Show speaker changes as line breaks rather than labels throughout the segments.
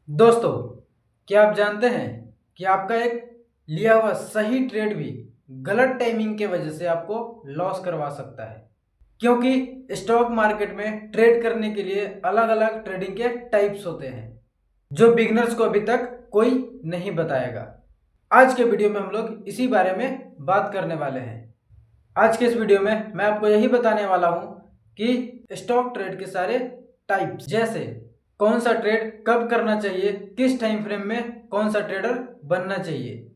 दोस्तों, क्या आप जानते हैं कि आपका एक लिया हुआ सही ट्रेड भी गलत टाइमिंग के वजह से आपको लॉस करवा सकता है। क्योंकि स्टॉक मार्केट में ट्रेड करने के लिए अलग अलग ट्रेडिंग के टाइप्स होते हैं जो बिगनर्स को अभी तक कोई नहीं बताएगा। आज के वीडियो में हम लोग इसी बारे में बात करने वाले हैं। आज के इस वीडियो में मैं आपको यही बताने वाला हूं कि स्टॉक ट्रेड के सारे टाइप्स, जैसे कौन सा ट्रेड कब करना चाहिए, किस टाइम फ्रेम में कौन सा ट्रेडर बनना चाहिए।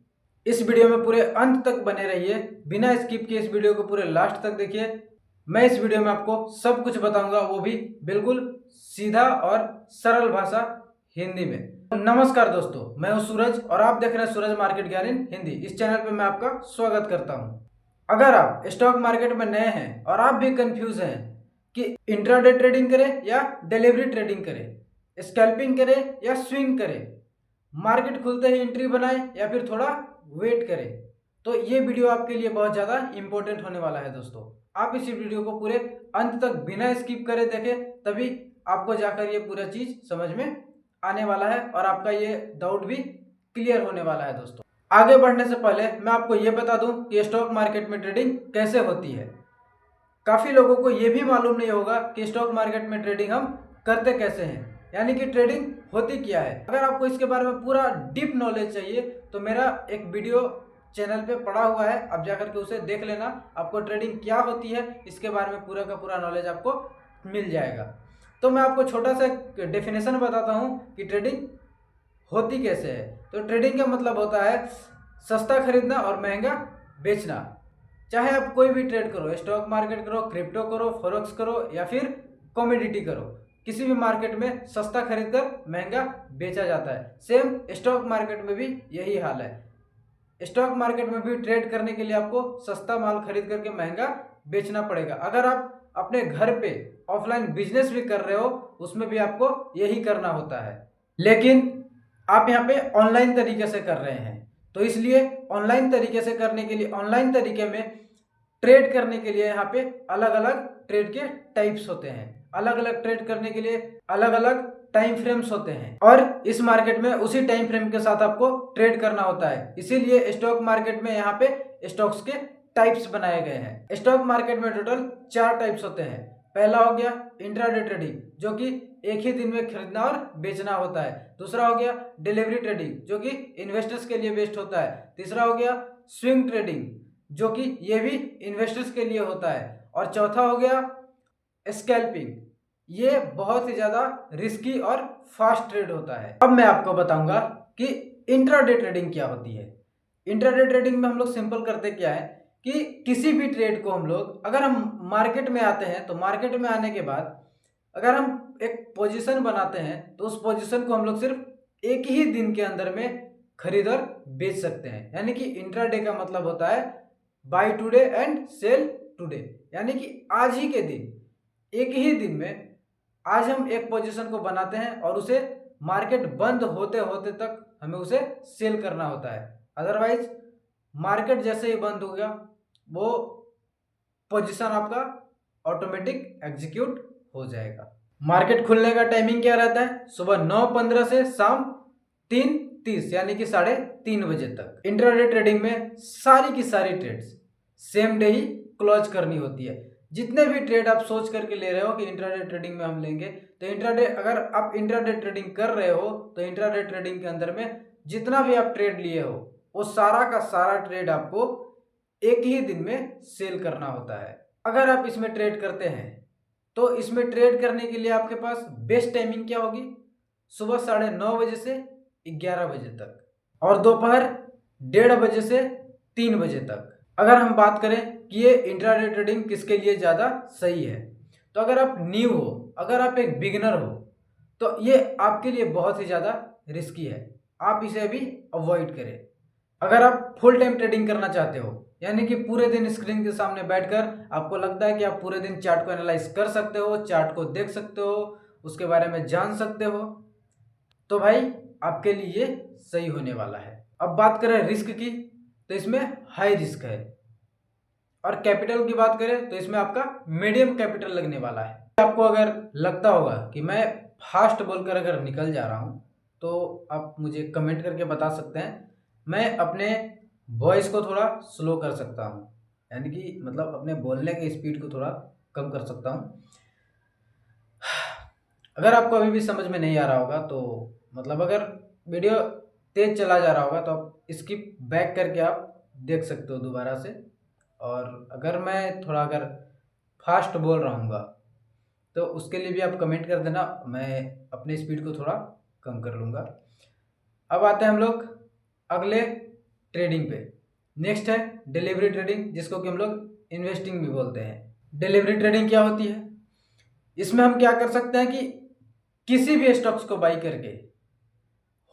इस वीडियो में पूरे अंत तक बने रहिए, बिना स्किप किए इस वीडियो को पूरे लास्ट तक देखिए। मैं इस वीडियो में आपको सब कुछ बताऊंगा, वो भी बिल्कुल सीधा और सरल भाषा हिंदी में। नमस्कार दोस्तों, मैं हूं सूरज और आप देख रहे हैं सूरज मार्केट ज्ञान इन हिंदी। इस चैनल पे मैं आपका स्वागत करता हूं। अगर आप स्टॉक मार्केट में नए हैं और आप भी कंफ्यूज हैं कि इंट्राडे ट्रेडिंग करें या डिलीवरी ट्रेडिंग करें, स्कैल्पिंग करें या स्विंग करें, मार्केट खुलते ही एंट्री बनाएं या फिर थोड़ा वेट करें, तो ये वीडियो आपके लिए बहुत ज़्यादा इंपॉर्टेंट होने वाला है। दोस्तों, आप इस वीडियो को पूरे अंत तक बिना स्किप करे देखें, तभी आपको जाकर ये पूरा चीज़ समझ में आने वाला है और आपका ये डाउट भी क्लियर होने वाला है। दोस्तों, आगे बढ़ने से पहले मैं आपको ये बता दूं कि स्टॉक मार्केट में ट्रेडिंग कैसे होती है। काफ़ी लोगों को ये भी मालूम नहीं होगा कि स्टॉक मार्केट में ट्रेडिंग हम करते कैसे हैं, यानी कि ट्रेडिंग होती क्या है। अगर आपको इसके बारे में पूरा डीप नॉलेज चाहिए तो मेरा एक वीडियो चैनल पे पड़ा हुआ है, आप जाकर के उसे देख लेना। आपको ट्रेडिंग क्या होती है इसके बारे में पूरा का पूरा नॉलेज आपको मिल जाएगा। तो मैं आपको छोटा सा डेफिनेशन बताता हूँ कि ट्रेडिंग होती कैसे है। तो ट्रेडिंग का मतलब होता है सस्ता खरीदना और महंगा बेचना। चाहे आप कोई भी ट्रेड करो, स्टॉक मार्केट करो, क्रिप्टो करो, फॉरेक्स करो या फिर कमोडिटी करो, किसी भी मार्केट में सस्ता खरीद कर महंगा बेचा जाता है। सेम स्टॉक मार्केट में भी यही हाल है। स्टॉक मार्केट में भी ट्रेड करने के लिए आपको सस्ता माल खरीद करके महंगा बेचना पड़ेगा। अगर आप अपने घर पे ऑफलाइन बिजनेस भी कर रहे हो, उसमें भी आपको यही करना होता है। लेकिन आप यहाँ पे ऑनलाइन तरीके से कर रहे हैं, तो इसलिए ऑनलाइन तरीके से करने के लिए, ऑनलाइन तरीके में ट्रेड करने के लिए यहाँ पे अलग अलग ट्रेड के टाइप्स होते हैं। अलग अलग ट्रेड करने के लिए अलग अलग टाइम फ्रेम्स होते हैं और इस मार्केट में उसी टाइम फ्रेम के साथ आपको ट्रेड करना होता है। इसीलिए स्टॉक मार्केट में यहाँ पे स्टॉक्स के टाइप्स बनाए गए हैं। स्टॉक मार्केट में टोटल 4 टाइप्स होते हैं। पहला हो गया इंट्राडे ट्रेडिंग, जो कि एक ही दिन में खरीदना और बेचना होता है। दूसरा हो गया डिलीवरी ट्रेडिंग, जो कि इन्वेस्टर्स के लिए बेस्ट होता है। तीसरा हो गया स्विंग ट्रेडिंग, जो कि ये भी इन्वेस्टर्स के लिए होता है। और चौथा हो गया स्कैल्पिंग। ये बहुत ही ज्यादा रिस्की और फास्ट ट्रेड होता है। अब मैं आपको बताऊंगा कि इंट्राडे ट्रेडिंग क्या होती है। इंट्राडे ट्रेडिंग में हम लोग सिंपल करते क्या है कि किसी भी ट्रेड को हम लोग, अगर हम मार्केट में आते हैं तो मार्केट में आने के बाद अगर हम एक पोजीशन बनाते हैं तो उस पोजीशन को हम लोग सिर्फ एक ही दिन के अंदर में खरीद और बेच सकते हैं। यानी कि इंट्राडे का मतलब होता है buy today and sell today, यानी कि आज ही के दिन, एक ही दिन में आज हम एक पोजीशन को बनाते हैं और उसे मार्केट बंद होते होते तक हमें उसे सेल करना होता है। अदरवाइज मार्केट जैसे ही बंद हो गया, वो पोजीशन आपका ऑटोमेटिक एग्जीक्यूट हो जाएगा। मार्केट खुलने का टाइमिंग क्या रहता है? सुबह 9:15 से शाम 3:30, यानी कि 3:30 बजे तक। इंट्राडे ट्रेडिंग में सारी की सारी ट्रेड्स सेम डे ही क्लोज करनी होती है। जितने भी ट्रेड आप सोच करके ले रहे हो कि इंट्राडे ट्रेडिंग में हम लेंगे, तो इंट्राडे, अगर आप इंट्राडे ट्रेडिंग कर रहे हो तो इंट्राडे ट्रेडिंग के अंदर में जितना भी आप ट्रेड लिए हो वो सारा का सारा ट्रेड आपको एक ही दिन में सेल करना होता है। अगर आप इसमें ट्रेड करते हैं तो इसमें ट्रेड करने के लिए आपके पास बेस्ट टाइमिंग क्या होगी? सुबह 9:30 बजे से 11 बजे तक और दोपहर 1:30 बजे से 3 बजे तक। अगर हम बात करें कि ये इंट्राडे ट्रेडिंग किसके लिए ज़्यादा सही है, तो अगर आप न्यू हो, अगर आप एक बिगिनर हो, तो ये आपके लिए बहुत ही ज़्यादा रिस्की है। आप इसे अभी अवॉइड करें। अगर आप फुल टाइम ट्रेडिंग करना चाहते हो, यानी कि पूरे दिन स्क्रीन के सामने बैठकर आपको लगता है कि आप पूरे दिन चार्ट को एनालाइज कर सकते हो, चार्ट को देख सकते हो, उसके बारे में जान सकते हो, तो भाई आपके लिए सही होने वाला है। अब बात करें रिस्क की, तो इसमें हाई रिस्क है। और कैपिटल की बात करें तो इसमें आपका मीडियम कैपिटल लगने वाला है। आपको अगर लगता होगा कि मैं फास्ट बोलकर अगर निकल जा रहा हूँ, तो आप मुझे कमेंट करके बता सकते हैं। मैं अपने वॉइस को थोड़ा स्लो कर सकता हूँ, यानी कि मतलब अपने बोलने की स्पीड को थोड़ा कम कर सकता हूँ। अगर आपको अभी भी समझ में नहीं आ रहा होगा तो मतलब अगर वीडियो तेज चला जा रहा होगा तो आप स्किप बैक करके आप देख सकते हो दोबारा से। और अगर मैं थोड़ा अगर फास्ट बोल रहा हूँगा तो उसके लिए भी आप कमेंट कर देना, मैं अपनी स्पीड को थोड़ा कम कर लूँगा। अब आते हैं हम लोग अगले ट्रेडिंग पे। नेक्स्ट है डिलीवरी ट्रेडिंग, जिसको कि हम लोग इन्वेस्टिंग भी बोलते हैं। डिलीवरी ट्रेडिंग क्या होती है? इसमें हम क्या कर सकते हैं कि किसी भी स्टॉक्स को बाई करके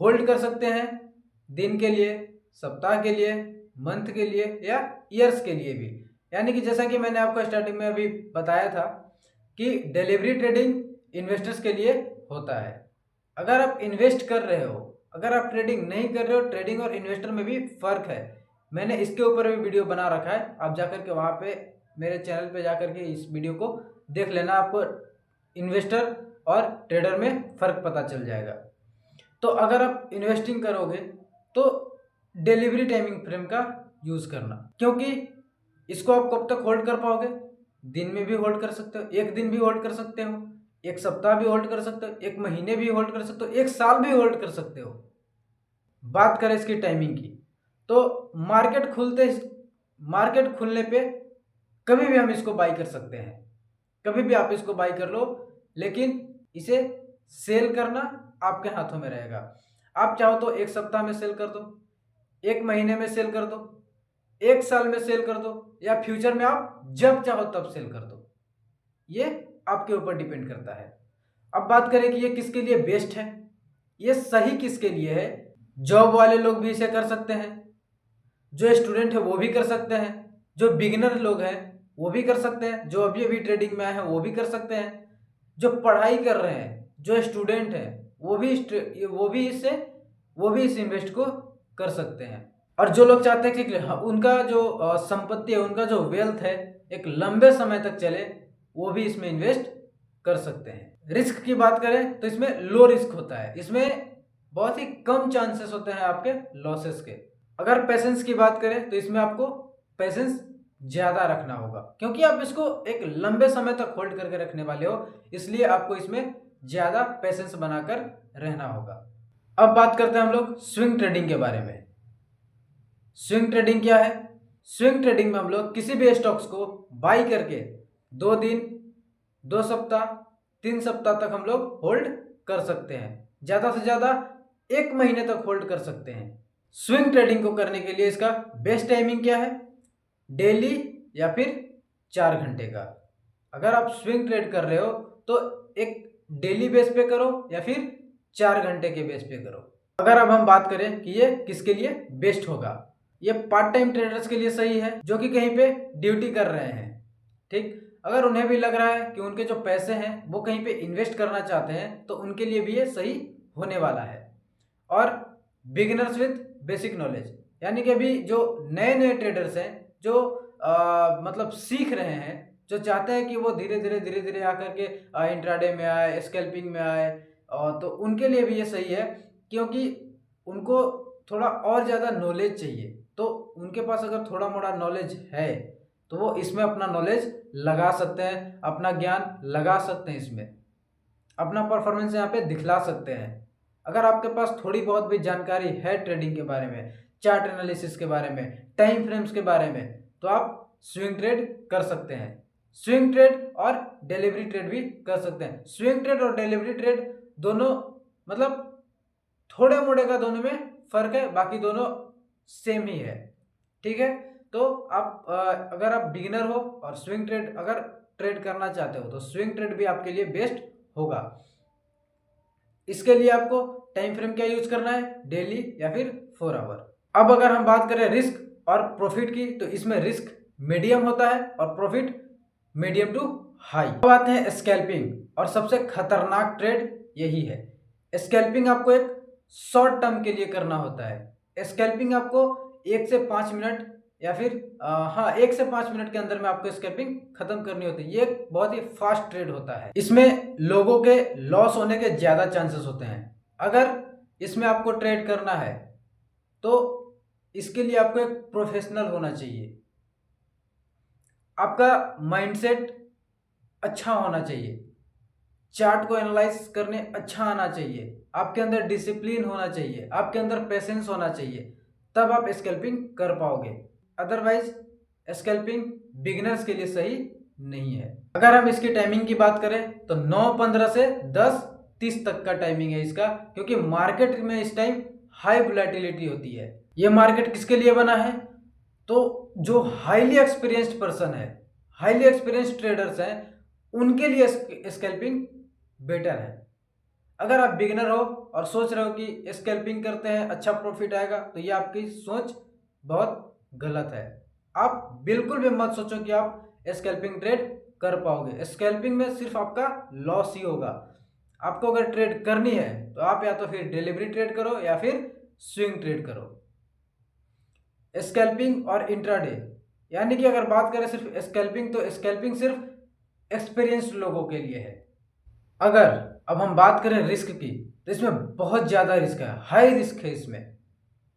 होल्ड कर सकते हैं, दिन के लिए, सप्ताह के लिए, मंथ के लिए या ईयर्स के लिए भी। यानी कि जैसा कि मैंने आपको स्टार्टिंग में अभी बताया था कि डिलीवरी ट्रेडिंग इन्वेस्टर्स के लिए होता है। अगर आप इन्वेस्ट कर रहे हो, अगर आप ट्रेडिंग नहीं कर रहे हो, ट्रेडिंग और इन्वेस्टर में भी फर्क है। मैंने इसके ऊपर भी वीडियो बना रखा है, आप जाकर के वहाँ पे मेरे चैनल पे जाकर के इस वीडियो को देख लेना, आपको इन्वेस्टर और ट्रेडर में फ़र्क पता चल जाएगा। तो अगर आप इन्वेस्टिंग करोगे तो डिलीवरी टाइमिंग फ्रेम का यूज़ करना, क्योंकि इसको आप कब तक होल्ड कर पाओगे? दिन में भी होल्ड कर सकते हो, एक दिन भी होल्ड कर सकते हो, एक सप्ताह भी होल्ड कर सकते हो, एक महीने भी होल्ड कर सकते हो, एक साल भी होल्ड कर सकते हो। बात करें इसकी टाइमिंग की तो मार्केट खुलने पे कभी भी हम इसको बाई कर सकते हैं, कभी भी आप इसको बाई कर लो, लेकिन इसे सेल करना आपके हाथों में रहेगा। आप चाहो तो एक सप्ताह में सेल कर दो, एक महीने में सेल कर दो, एक साल में सेल कर दो, या फ्यूचर में आप जब चाहो तब सेल कर दो। ये आपके ऊपर डिपेंड करता है। अब बात करें कि ये किसके लिए बेस्ट है, ये सही किसके लिए है? जॉब वाले लोग भी इसे कर सकते हैं, जो स्टूडेंट है वो भी कर सकते हैं, जो बिगिनर लोग हैं वो भी कर सकते हैं, जो अभी अभी ट्रेडिंग में आए हैं वो भी कर सकते हैं, जो पढ़ाई कर रहे हैं, जो स्टूडेंट हैं वो भी इस इन्वेस्ट को कर सकते हैं। और जो लोग चाहते हैं कि उनका जो संपत्ति है, उनका जो वेल्थ है एक लंबे समय तक चले, वो भी इसमें इन्वेस्ट कर सकते हैं। रिस्क की बात करें तो इसमें लो रिस्क होता है, इसमें बहुत ही कम चांसेस होते हैं आपके लॉसेस के। अगर पेशेंस की बात करें तो इसमें आपको पेशेंस ज़्यादा रखना होगा, क्योंकि आप इसको एक लंबे समय तक होल्ड करके रखने वाले हो, इसलिए आपको इसमें ज़्यादा पेशेंस बनाकर रहना होगा। अब बात करते हैं हम लोग स्विंग ट्रेडिंग के बारे में। स्विंग ट्रेडिंग क्या है? स्विंग ट्रेडिंग में हम लोग किसी भी स्टॉक्स को बाई करके 2 दिन, 2 सप्ताह, 3 सप्ताह तक हम लोग होल्ड कर सकते हैं, ज़्यादा से ज़्यादा 1 महीने तक होल्ड कर सकते हैं। स्विंग ट्रेडिंग को करने के लिए इसका बेस्ट टाइमिंग क्या है? डेली या फिर 4 घंटे का। अगर आप स्विंग ट्रेड कर रहे हो तो एक डेली बेस पे करो या फिर 4 घंटे के बेस पे करो। अगर अब हम बात करें कि ये किसके लिए बेस्ट होगा, ये पार्ट टाइम ट्रेडर्स के लिए सही है जो कि कहीं पे ड्यूटी कर रहे हैं, ठीक। अगर उन्हें भी लग रहा है कि उनके जो पैसे हैं वो कहीं पे इन्वेस्ट करना चाहते हैं तो उनके लिए भी ये सही होने वाला है। और बिगिनर्स विथ बेसिक नॉलेज, यानी कि अभी जो नए नए ट्रेडर्स हैं, जो मतलब सीख रहे हैं, जो चाहते हैं कि वो धीरे धीरे आकर के इंट्राडे में आए, स्कैल्पिंग में आए, तो उनके लिए भी ये सही है, क्योंकि उनको थोड़ा और ज़्यादा नॉलेज चाहिए। तो उनके पास अगर थोड़ा मोड़ा नॉलेज है तो वो इसमें अपना नॉलेज लगा सकते हैं, अपना ज्ञान लगा सकते हैं, इसमें अपना परफॉर्मेंस यहाँ पे दिखला सकते हैं। अगर आपके पास थोड़ी बहुत भी जानकारी है ट्रेडिंग के बारे में, चार्ट एनालिसिस के बारे में, टाइम फ्रेम्स के बारे में, तो आप स्विंग ट्रेड कर सकते हैं। स्विंग ट्रेड और डिलीवरी ट्रेड भी कर सकते हैं। स्विंग ट्रेड और डिलीवरी ट्रेड दोनों मतलब थोड़े मोड़े का दोनों में फर्क है, बाकी दोनों सेम ही है, ठीक है। तो आप अगर आप बिगिनर हो और स्विंग ट्रेड अगर ट्रेड करना चाहते हो तो स्विंग ट्रेड भी आपके लिए बेस्ट होगा। इसके लिए आपको टाइम फ्रेम क्या यूज करना है? डेली या फिर 4 आवर। अब अगर हम बात करें रिस्क और प्रॉफिट की तो इसमें रिस्क मीडियम होता है और प्रॉफिट मीडियम टू हाई। अब आते हैं स्कैल्पिंग, और सबसे खतरनाक ट्रेड यही है। स्कैल्पिंग आपको एक शॉर्ट टर्म के लिए करना होता है। स्कैल्पिंग आपको 1 से 5 मिनट या फिर 1 से 5 मिनट के अंदर में आपको स्कैल्पिंग खत्म करनी होती है। ये एक बहुत ही फास्ट ट्रेड होता है, इसमें लोगों के लॉस होने के ज़्यादा चांसेस होते हैं। अगर इसमें आपको ट्रेड करना है तो इसके लिए आपको एक प्रोफेशनल होना चाहिए। आपका माइंडसेट अच्छा होना चाहिए, चार्ट को एनालाइज करने अच्छा आना चाहिए, आपके अंदर डिसिप्लिन होना चाहिए, आपके अंदर पेशेंस होना चाहिए, तब आप स्कैल्पिंग कर पाओगे। अदरवाइज स्कैल्पिंग बिगिनर्स के लिए सही नहीं है। अगर हम इसकी टाइमिंग की बात करें तो 9:15 से 10:30 तक का टाइमिंग है इसका, क्योंकि मार्केट में इस टाइम हाई वोलेटिलिटी होती है। ये मार्केट किसके लिए बना है? तो जो हाईली एक्सपीरियंस्ड पर्सन है, हाईली एक्सपीरियंस्ड ट्रेडर्स हैं, उनके लिए स्कैल्पिंग बेटर है। अगर आप बिगिनर हो और सोच रहे हो कि स्कैल्पिंग करते हैं अच्छा प्रॉफिट आएगा, तो ये आपकी सोच बहुत गलत है। आप बिल्कुल भी मत सोचो कि आप स्कैल्पिंग ट्रेड कर पाओगे। स्कैल्पिंग में सिर्फ आपका लॉस ही होगा। आपको अगर ट्रेड करनी है तो आप या तो फिर डिलीवरी ट्रेड करो या फिर स्विंग ट्रेड करो। स्कैल्पिंग और इंट्राडे, यानी कि अगर बात करें सिर्फ स्कैल्पिंग, तो स्कैल्पिंग सिर्फ एक्सपीरियंस्ड लोगों के लिए है। अगर अब हम बात करें रिस्क की, तो इसमें बहुत ज़्यादा रिस्क है, हाई रिस्क है इसमें,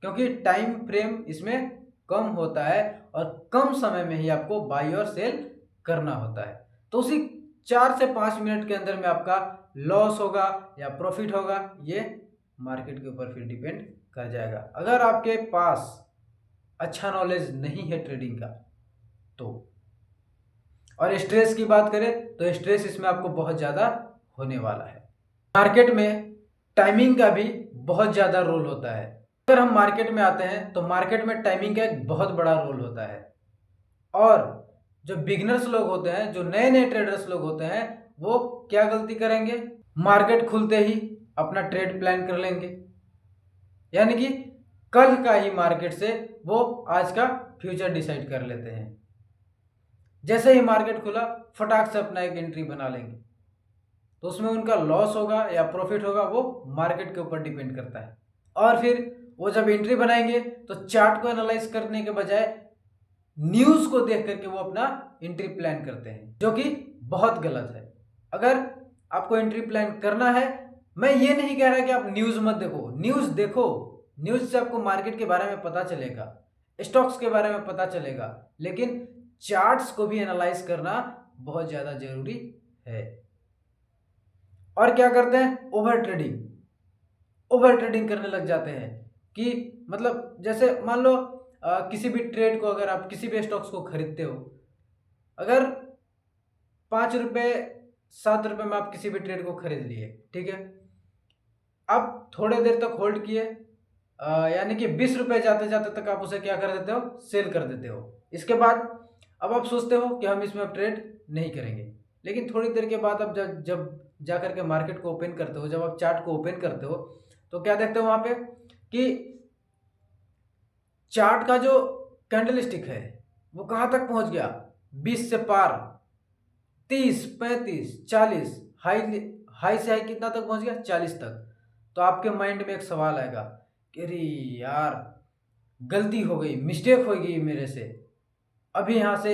क्योंकि टाइम फ्रेम इसमें कम होता है और कम समय में ही आपको बाई और सेल करना होता है। तो उसी 4 से 5 मिनट के अंदर में आपका लॉस होगा या प्रॉफिट होगा, ये मार्केट के ऊपर फिर डिपेंड कर जाएगा। अगर आपके पास अच्छा नॉलेज नहीं है ट्रेडिंग का तो। और स्ट्रेस की बात करें तो स्ट्रेस इसमें आपको बहुत ज़्यादा होने वाला है। मार्केट में टाइमिंग का भी बहुत ज़्यादा रोल होता है। अगर हम मार्केट में आते हैं तो मार्केट में टाइमिंग का एक बहुत बड़ा रोल होता है। और जो बिगिनर्स लोग होते हैं, जो नए नए ट्रेडर्स लोग होते हैं, वो क्या गलती करेंगे? मार्केट खुलते ही अपना ट्रेड प्लान कर लेंगे, यानी कि कल का ही मार्केट से वो आज का फ्यूचर डिसाइड कर लेते हैं। जैसे ही मार्केट खुला फटाक से अपना एक एंट्री बना लेंगे, तो उसमें उनका लॉस होगा या प्रॉफिट होगा वो मार्केट के ऊपर डिपेंड करता है। और फिर वो जब एंट्री बनाएंगे तो चार्ट को एनालाइज करने के बजाय न्यूज़ को देख करके वो अपना एंट्री प्लान करते हैं, जो कि बहुत गलत है। अगर आपको एंट्री प्लान करना है, मैं ये नहीं कह रहा कि आप न्यूज़ मत देखो, न्यूज़ देखो, न्यूज़ से आपको मार्केट के बारे में पता चलेगा, स्टॉक्स के बारे में पता चलेगा, लेकिन चार्ट्स को भी एनालाइज करना बहुत ज़्यादा जरूरी है। और क्या करते हैं? ओवर ट्रेडिंग करने लग जाते हैं कि मतलब जैसे मान लो किसी भी ट्रेड को, अगर आप किसी भी स्टॉक्स को खरीदते हो, अगर 5 रुपये 7 रुपये में आप किसी भी ट्रेड को खरीद लिए, ठीक है, आप थोड़े देर तक होल्ड किए, यानी कि 20 रुपये जाते जाते तक आप उसे क्या कर देते हो? सेल कर देते हो। इसके बाद अब आप सोचते हो कि हम इसमें अब ट्रेड नहीं करेंगे, लेकिन थोड़ी देर के बाद अब जब जा करके मार्केट को ओपन करते हो, जब आप चार्ट को ओपन करते हो, तो क्या देखते हो वहाँ पे कि चार्ट का जो कैंडल स्टिक है वो कहाँ तक पहुँच गया? 20 से पार, 30, 35, 40, हाई से हाई कितना तक पहुँच गया? 40 तक। तो आपके माइंड में एक सवाल आएगा कि अरे यार, गलती हो गई, मिस्टेक हो गई मेरे से, अभी यहाँ से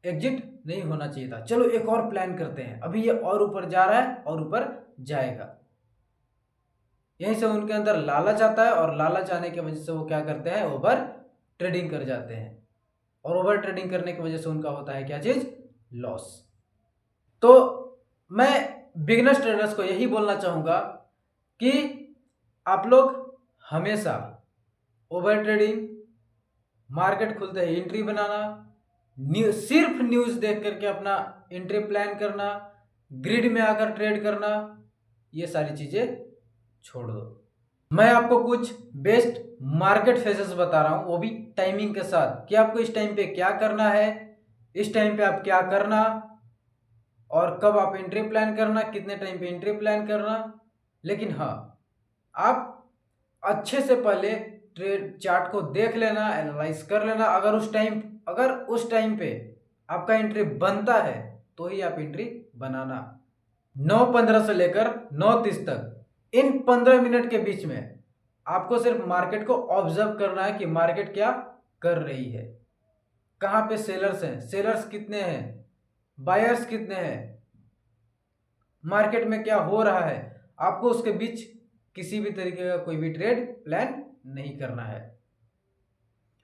एग्जिट नहीं होना चाहिए था, चलो एक और प्लान करते हैं, अभी ये और ऊपर जा रहा है और ऊपर जाएगा। यहीं से उनके अंदर लालच आता है और लालच आने की वजह से वो क्या करते हैं? ओवर ट्रेडिंग कर जाते हैं। और ओवर ट्रेडिंग करने की वजह से उनका होता है क्या चीज़? लॉस। तो मैं बिगिनर्स ट्रेडर्स को यही बोलना चाहूँगा कि आप लोग हमेशा ओवर ट्रेडिंग, मार्केट खुलते ही एंट्री बनाना, सिर्फ न्यूज़ देख करके अपना एंट्री प्लान करना, ग्रिड में आकर ट्रेड करना, ये सारी चीज़ें छोड़ दो। मैं आपको कुछ बेस्ट मार्केट फेजेस बता रहा हूँ, वो भी टाइमिंग के साथ, कि आपको इस टाइम पे क्या करना है, इस टाइम पे आप क्या करना, और कब आप एंट्री प्लान करना, कितने टाइम पे एंट्री प्लान करना। लेकिन हाँ, आप अच्छे से पहले ट्रेड चार्ट को देख लेना, एनालाइज कर लेना। अगर उस टाइम पे आपका एंट्री बनता है तो ही आप एंट्री बनाना। 9:15 से लेकर 9:30 तक, इन 15 मिनट के बीच में आपको सिर्फ मार्केट को ऑब्जर्व करना है कि मार्केट क्या कर रही है, कहाँ पे सेलर्स हैं, सेलर्स कितने हैं, बायर्स कितने हैं, मार्केट में क्या हो रहा है। आपको उसके बीच किसी भी तरीके का कोई भी ट्रेड प्लान नहीं करना है।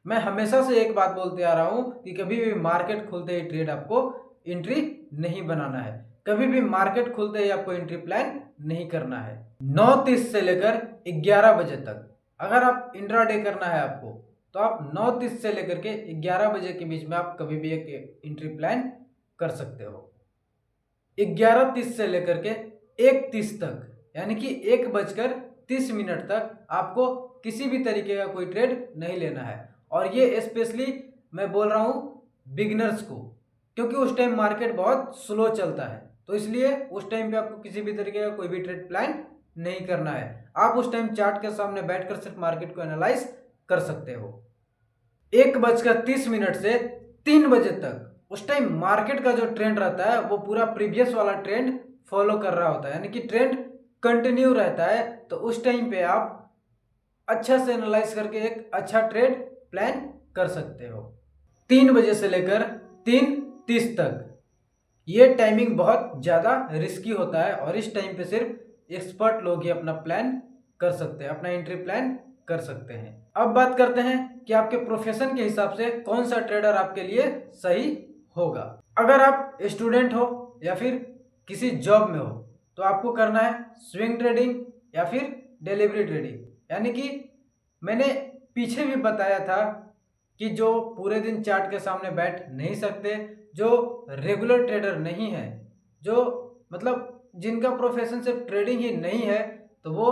मैं हमेशा से एक बात बोलते आ रहा हूं कि कभी भी मार्केट खुलते ही ट्रेड आपको एंट्री नहीं बनाना है, कभी भी मार्केट खुलते ही आपको एंट्री प्लान नहीं करना है। 9:30 से लेकर 11 बजे तक अगर आप इंट्राडे करना है आपको, तो आप 9:30 से लेकर के 11 बजे के बीच में आप कभी भी एक एंट्री प्लान कर सकते हो। 11:30 से लेकर के 1:30 तक यानी कि 1:30 तक आपको किसी भी तरीके का कोई ट्रेड नहीं लेना है। और ये स्पेशली मैं बोल रहा हूँ बिगिनर्स को, क्योंकि उस टाइम मार्केट बहुत स्लो चलता है, तो इसलिए उस टाइम पे आपको किसी भी तरीके का कोई भी ट्रेड प्लान नहीं करना है। आप उस टाइम चार्ट के सामने बैठकर सिर्फ मार्केट को एनालाइज कर सकते हो। 1:30 से 3 बजे तक उस टाइम मार्केट का जो ट्रेंड रहता है वो पूरा प्रीवियस वाला ट्रेंड फॉलो कर रहा होता है, यानी कि ट्रेंड कंटिन्यू रहता है। तो उस टाइम पे आप अच्छा से एनालाइज करके एक अच्छा ट्रेड प्लान कर सकते हो। 3 बजे से लेकर 3:30 तक ये टाइमिंग बहुत ज़्यादा रिस्की होता है और इस टाइम पे सिर्फ एक्सपर्ट लोग ही अपना प्लान कर सकते हैं, अपना एंट्री प्लान कर सकते हैं। अब बात करते हैं कि आपके प्रोफेशन के हिसाब से कौन सा ट्रेडर आपके लिए सही होगा। अगर आप स्टूडेंट हो या फिर किसी जॉब में हो तो आपको करना है स्विंग ट्रेडिंग या फिर डिलीवरी ट्रेडिंग। यानी कि मैंने पीछे भी बताया था कि जो पूरे दिन चार्ट के सामने बैठ नहीं सकते, जो रेगुलर ट्रेडर नहीं है, जो मतलब जिनका प्रोफेशन सिर्फ ट्रेडिंग ही नहीं है, तो वो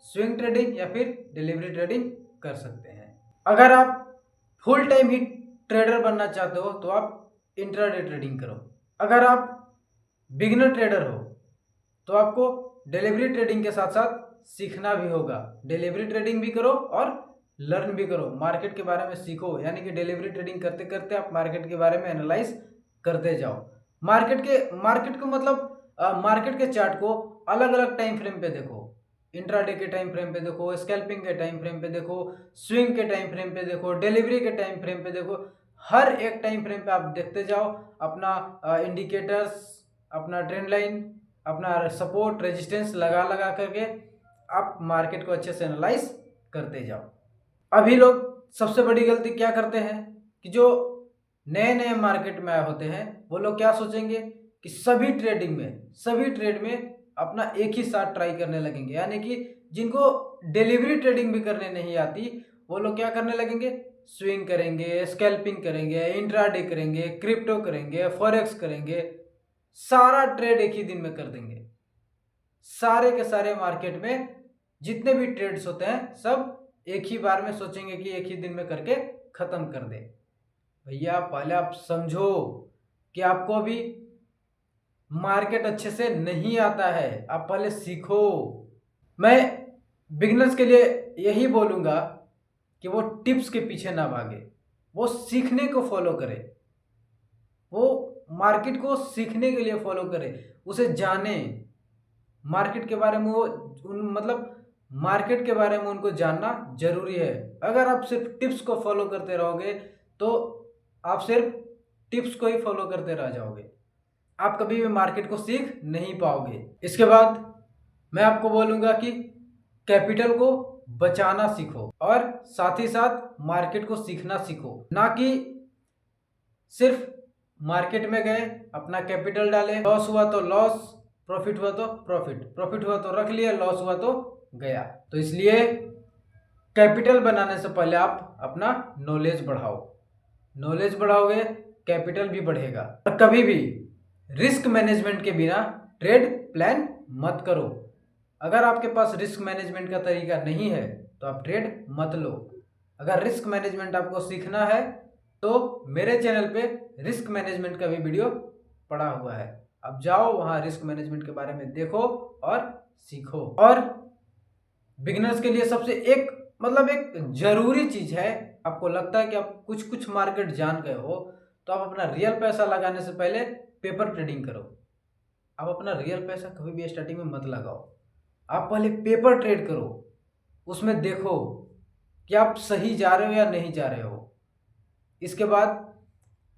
स्विंग ट्रेडिंग या फिर डिलीवरी ट्रेडिंग कर सकते हैं। अगर आप फुल टाइम ही ट्रेडर बनना चाहते हो तो आप इंट्राडे ट्रेडिंग करो। अगर आप बिगिनर ट्रेडर हो तो आपको डिलीवरी ट्रेडिंग के साथ साथ सीखना भी होगा। डिलीवरी ट्रेडिंग भी करो और लर्न भी करो, मार्केट के बारे में सीखो। यानी कि डिलीवरी ट्रेडिंग करते करते आप मार्केट के बारे में एनालाइज करते जाओ। मार्केट को मतलब मार्केट के चार्ट को अलग अलग टाइम फ्रेम पे देखो। इंट्राडे के टाइम फ्रेम पे देखो, स्कैल्पिंग के टाइम फ्रेम पे देखो, स्विंग के टाइम फ्रेम पे देखो, डिलीवरी के टाइम फ्रेम पे देखो। हर एक टाइम फ्रेम पे आप देखते जाओ, अपना इंडिकेटर्स, अपना ट्रेंड लाइन, अपना सपोर्ट रेजिस्टेंस लगा लगा करके आप मार्केट को अच्छे से एनालाइज करते जाओ। अभी लोग सबसे बड़ी गलती क्या करते हैं कि जो नए नए मार्केट में आए होते हैं वो लोग क्या सोचेंगे कि सभी ट्रेड में अपना एक ही साथ ट्राई करने लगेंगे। यानी कि जिनको डिलीवरी ट्रेडिंग भी करने नहीं आती वो लोग क्या करने लगेंगे, स्विंग करेंगे, स्कैल्पिंग करेंगे, इंट्राडे करेंगे, क्रिप्टो करेंगे, फॉरेक्स करेंगे, सारा ट्रेड एक ही दिन में कर देंगे। सारे के सारे मार्केट में जितने भी ट्रेड्स होते हैं सब एक ही बार में सोचेंगे कि एक ही दिन में करके खत्म कर दे। भैया पहले आप समझो कि आपको अभी मार्केट अच्छे से नहीं आता है, आप पहले सीखो। मैं बिगिनर्स के लिए यही बोलूँगा कि वो टिप्स के पीछे ना भागे, वो सीखने को फॉलो करे, वो मार्केट को सीखने के लिए फॉलो करे, उसे जाने, मार्केट के बारे में वो मतलब मार्केट के बारे में उनको जानना जरूरी है। अगर आप सिर्फ टिप्स को फॉलो करते रहोगे तो आप सिर्फ टिप्स को ही फॉलो करते रह जाओगे, आप कभी भी मार्केट को सीख नहीं पाओगे। इसके बाद मैं आपको बोलूँगा कि कैपिटल को बचाना सीखो और साथ ही साथ मार्केट को सीखना सीखो। ना कि सिर्फ मार्केट में गए, अपना कैपिटल डाले, लॉस हुआ तो लॉस, प्रॉफिट हुआ तो प्रॉफिट हुआ तो रख लिया, लॉस हुआ तो गया। तो इसलिए कैपिटल बनाने से पहले आप अपना नॉलेज बढ़ाओ, नॉलेज बढ़ाओगे कैपिटल भी बढ़ेगा। और कभी भी रिस्क मैनेजमेंट के बिना ट्रेड प्लान मत करो। अगर आपके पास रिस्क मैनेजमेंट का तरीका नहीं है तो आप ट्रेड मत लो। अगर रिस्क मैनेजमेंट आपको सीखना है तो मेरे चैनल पे रिस्क मैनेजमेंट का भी वीडियो पड़ा हुआ है, अब जाओ वहाँ रिस्क मैनेजमेंट के बारे में देखो और सीखो। और बिगिनर्स के लिए सबसे एक जरूरी चीज है, आपको लगता है कि आप कुछ मार्केट जान गए हो तो आप अपना रियल पैसा लगाने से पहले पेपर ट्रेडिंग करो। आप अपना रियल पैसा कभी भी स्टार्टिंग में मत लगाओ, आप पहले पेपर ट्रेड करो, उसमें देखो कि आप सही जा रहे हो या नहीं जा रहे हो। इसके बाद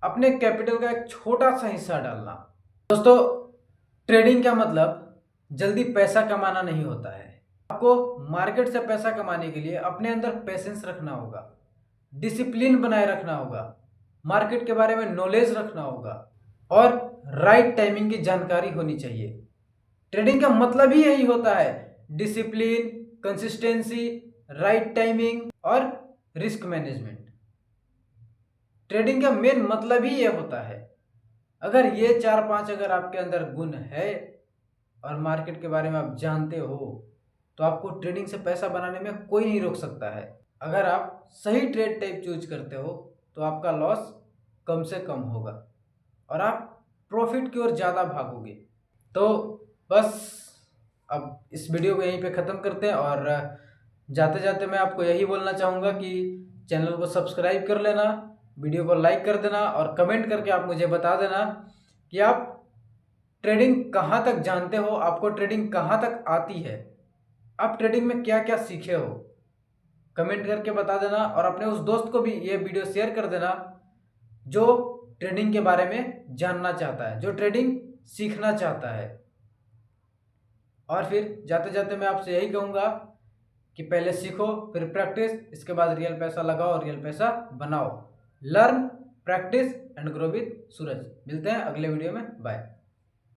अपने कैपिटल का एक छोटा सा हिस्सा डालना। दोस्तों ट्रेडिंग का मतलब जल्दी पैसा कमाना नहीं होता है, आपको मार्केट से पैसा कमाने के लिए अपने अंदर पेशेंस रखना होगा, डिसिप्लिन बनाए रखना होगा, मार्केट के बारे में नॉलेज रखना होगा और राइट टाइमिंग की जानकारी होनी चाहिए। ट्रेडिंग का मतलब ही यही होता है, डिसिप्लिन, कंसिस्टेंसी, राइट टाइमिंग और रिस्क मैनेजमेंट। ट्रेडिंग का मेन मतलब ही ये होता है। अगर ये 4-5 अगर आपके अंदर गुण है और मार्केट के बारे में आप जानते हो तो आपको ट्रेडिंग से पैसा बनाने में कोई नहीं रोक सकता है। अगर आप सही ट्रेड टाइप चूज करते हो तो आपका लॉस कम से कम होगा और आप प्रॉफिट की ओर ज़्यादा भागोगे। तो बस अब इस वीडियो को यहीं पे ख़त्म करते हैं और जाते जाते मैं आपको यही बोलना चाहूँगा कि चैनल को सब्सक्राइब कर लेना, वीडियो को लाइक कर देना और कमेंट करके आप मुझे बता देना कि आप ट्रेडिंग कहाँ तक जानते हो, आपको ट्रेडिंग कहाँ तक आती है, आप ट्रेडिंग में क्या क्या सीखे हो। कमेंट करके बता देना और अपने उस दोस्त को भी ये वीडियो शेयर कर देना जो ट्रेडिंग के बारे में जानना चाहता है, जो ट्रेडिंग सीखना चाहता है। और फिर जाते जाते मैं आपसे यही कहूँगा कि पहले सीखो, फिर प्रैक्टिस, इसके बाद रियल पैसा लगाओ और रियल पैसा बनाओ। Learn, practice and grow with Suraj. मिलते हैं अगले वीडियो में। बाय।